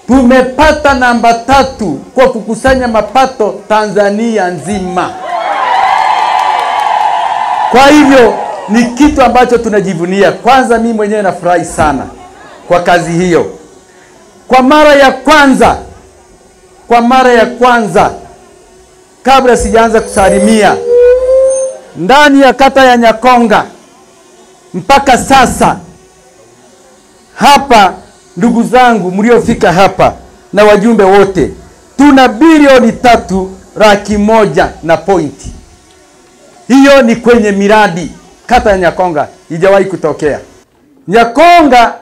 tumepata namba 3 kwa kukusanya mapato Tanzania nzima. Kwa hivyo ni kitu ambacho tunajivunia. Kwanza mimi mwenyewe nafurahi sana kwa kazi hiyo. Kwa mara ya kwanza kabla sijaanza kusalimia, ndani ya kata ya Nyakonga mpaka sasa hapa, ndugu zangu mliofika hapa na wajumbe wote, tuna bilioni 3.1 na pointi. Hiyo ni kwenye miradi. Kata ya Nyakonga ijawahi kutokea. Nyakonga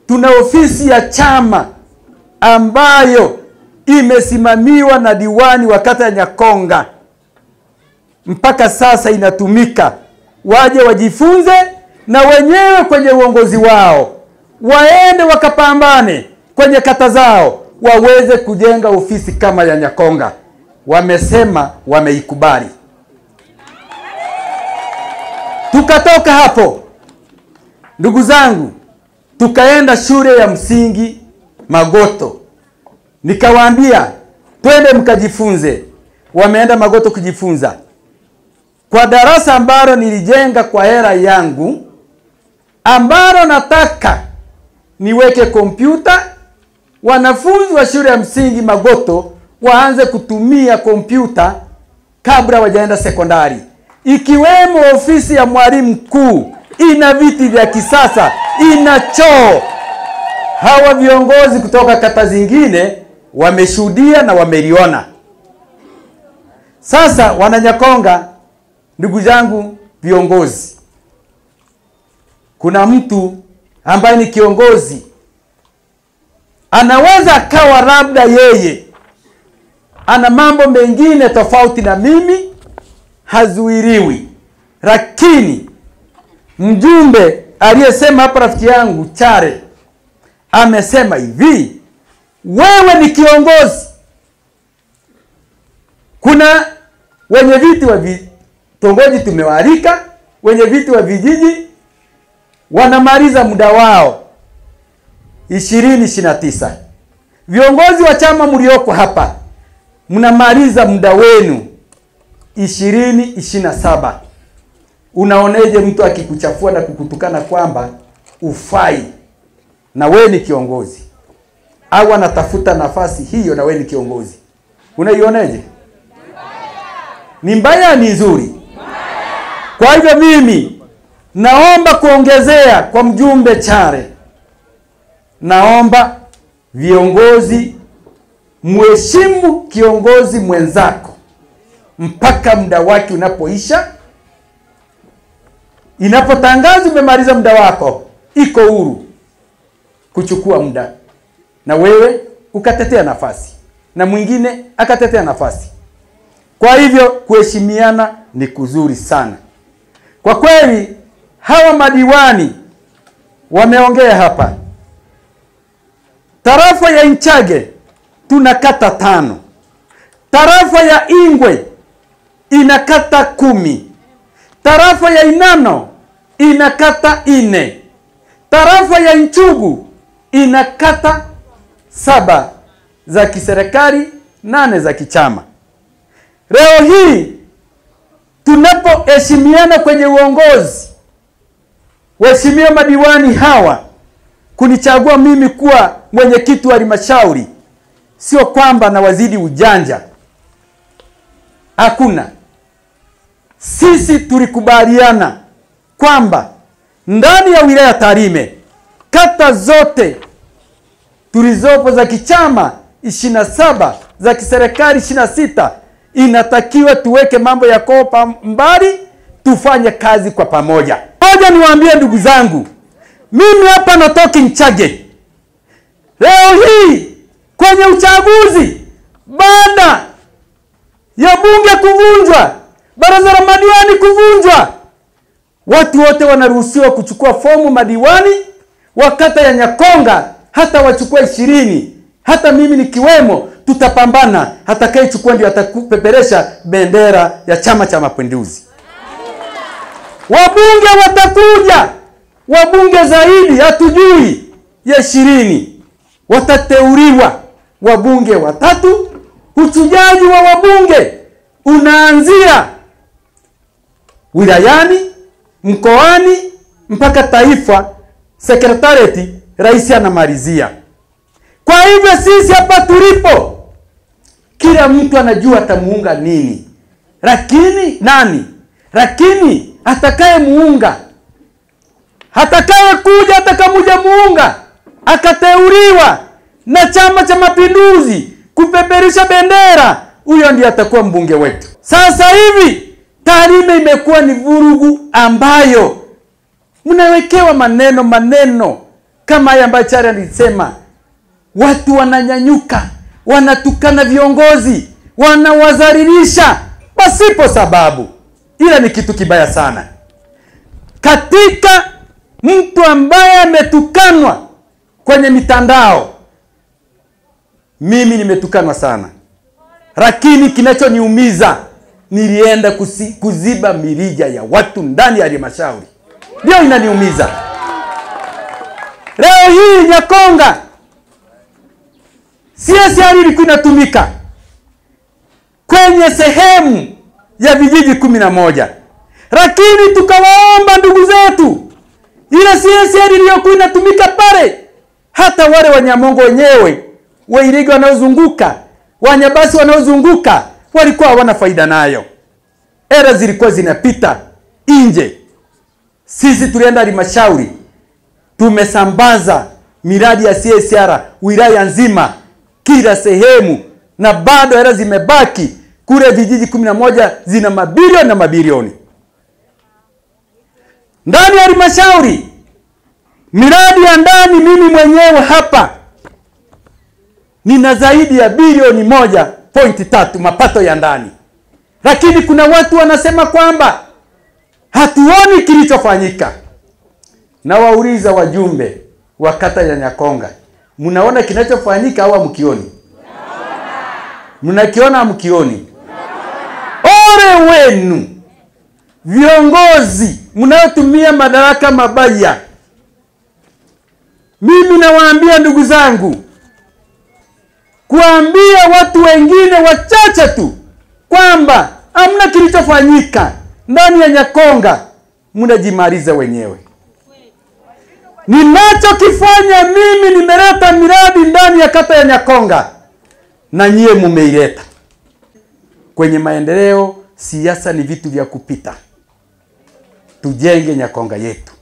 tuna ofisi ya chama ambayo imesimamiwa na diwani wa kata ya Nyakonga. Mpaka sasa inatumika. Waje wajifunze na wenyewe kwenye uongozi wao. Waende wakapambane kwenye kata zao waweze kujenga ofisi kama ya Nyakonga. Wamesema wameikubali. Tukatoka hapo, ndugu zangu, tukaenda shule ya msingi Magoto. Nikawaambia twende mkajifunze. Wameenda Magoto kujifunza. Kwa darasa ambalo nilijenga kwa hela yangu, ambalo nataka niweke kompyuta, wanafunzi wa shule ya msingi Magoto waanze kutumia kompyuta kabla wajaenda sekondari. Ikiwemo ofisi ya mwalimu mkuu, ina viti vya kisasa, ina choo. Hawa viongozi kutoka kata zingine wameshuhudia na wameliona. Sasa Wananyakonga, ndugu zangu viongozi, kuna mtu ambaye ni kiongozi, anaweza akawa labda yeye ana mambo mengine tofauti na mimi, hazuiriwi. Lakini mjumbe aliyesema hapa, rafiki yangu Chare, amesema hivi, wewe ni kiongozi. Kuna wenye viti wa vitongoji tumewaalika, wenye viti wa vijiji wanamaliza muda wao 2029. Viongozi wa chama mlioko hapa mnamaliza muda wenu 2027. Unaoneje mtu akikuchafua na kukutukana kwamba ufai na wewe ni kiongozi, au anatafuta nafasi hiyo na wewe ni kiongozi? Unaioneje? Ni mbaya, ni nzuri? Kwa hivyo mimi naomba kuongezea kwa mjumbe Chare, naomba viongozi muheshimu kiongozi mwenzako mpaka muda wake unapoisha. Inapotangazwa umemaliza muda wako, iko huru kuchukua muda na wewe ukatetea nafasi na mwingine akatetea nafasi. Kwa hivyo kuheshimiana ni kuzuri sana. Kwa kweli hawa madiwani wameongea hapa. Tarafa ya Inchage tuna kata 5. Tarafa ya Ingwe ina kata 10. Tarafa ya Inano ina kata 4. Tarafa ya Nchugu ina kata 7 za kiserikali, 8 za kichama. Leo hii tunapoheshimiana kwenye uongozi, waheshimiwa madiwani hawa kunichagua mimi kuwa mwenyekiti wa halmashauri, sio kwamba na wazidi ujanja. Hakuna. Sisi tulikubaliana kwamba ndani ya wilaya Tarime kata zote tulizopo za kichama 27, za kiserikali 26, inatakiwa tuweke mambo ya kopa mbali, tufanye kazi kwa pamoja. Ngoja niwaambie ndugu zangu, mimi hapa natoka Inchage. Leo hii kwenye uchaguzi, baada ya bunge kuvunjwa, baraza la madiwani kuvunjwa, watu wote wanaruhusiwa kuchukua fomu. Madiwani wa kata ya Nyakonga hata wachukua 20, hata mimi nikiwemo, tutapambana. Atakayechukua ndio atakupeperesha bendera ya Chama cha Mapinduzi. Wabunge watakuja, wabunge zaidi hatujui ya 20 watateuliwa wabunge watatu. Uchujaji wa wabunge unaanzia wilayani, mkoani, mpaka taifa, sekretarieti, rais anamalizia. Kwa hivyo sisi hapa tulipo, kila mtu anajua atamuunga nini. Lakini atakaye muunga, atakaye kuja atakamuja muunga, akateuliwa na Chama cha Mapinduzi kupeperusha bendera, huyo ndiye atakuwa mbunge wetu. Sasa hivi Tarime imekuwa ni vurugu ambayo mnawekewa maneno kama haya ambayo Chari alisema. Watu wananyanyuka, wanatukana viongozi, wanawazalilisha pasipo sababu. Ila ni kitu kibaya sana. Katika mtu ambaye ametukanwa kwenye mitandao, mimi nimetukanwa sana. Lakini kinachoniumiza, nilienda kuziba mirija ya watu ndani ya halmashauri. Ndio inaniumiza. Leo hii Nyakonga CSR ilikuwa inatumika kwenye sehemu ya vijiji 11. Lakini tukawaomba ndugu zetu, ile CSR iliyokuwa inatumika pale, hata wale Wanyamongo wenyewe, Wairege wanaozunguka, Wanyabasi wanaozunguka, walikuwa hawana faida nayo. Era zilikuwa zinapita nje. Sisi tulienda halmashauri, tumesambaza miradi ya CSR wilaya nzima, kila sehemu, na bado era zimebaki kule vijiji 11 zina mabilioni na mabilioni. Ndani ya halmashauri, miradi ya ndani mimi mwenyewe hapa nina zaidi ya bilioni 1.3 mapato ya ndani. Lakini kuna watu wanasema kwamba hatuoni kilichofanyika. Na wauliza wajumbe wa kata ya Nyakonga, mnaona kinachofanyika au hamkioni? Mnakiona hamkioni? Ole wenu viongozi mnaotumia madaraka mabaya. Mimi nawaambia ndugu zangu, kuambia watu wengine wachache tu kwamba hamna kilichofanyika ndani ya Nyakonga, mnajimaliza wenyewe. Ninachokifanya mimi, nimeleta miradi ndani ya kata ya Nyakonga na nyie mumeileta. Kwenye maendeleo, siasa ni vitu vya kupita. Tujenge Nyakonga yetu.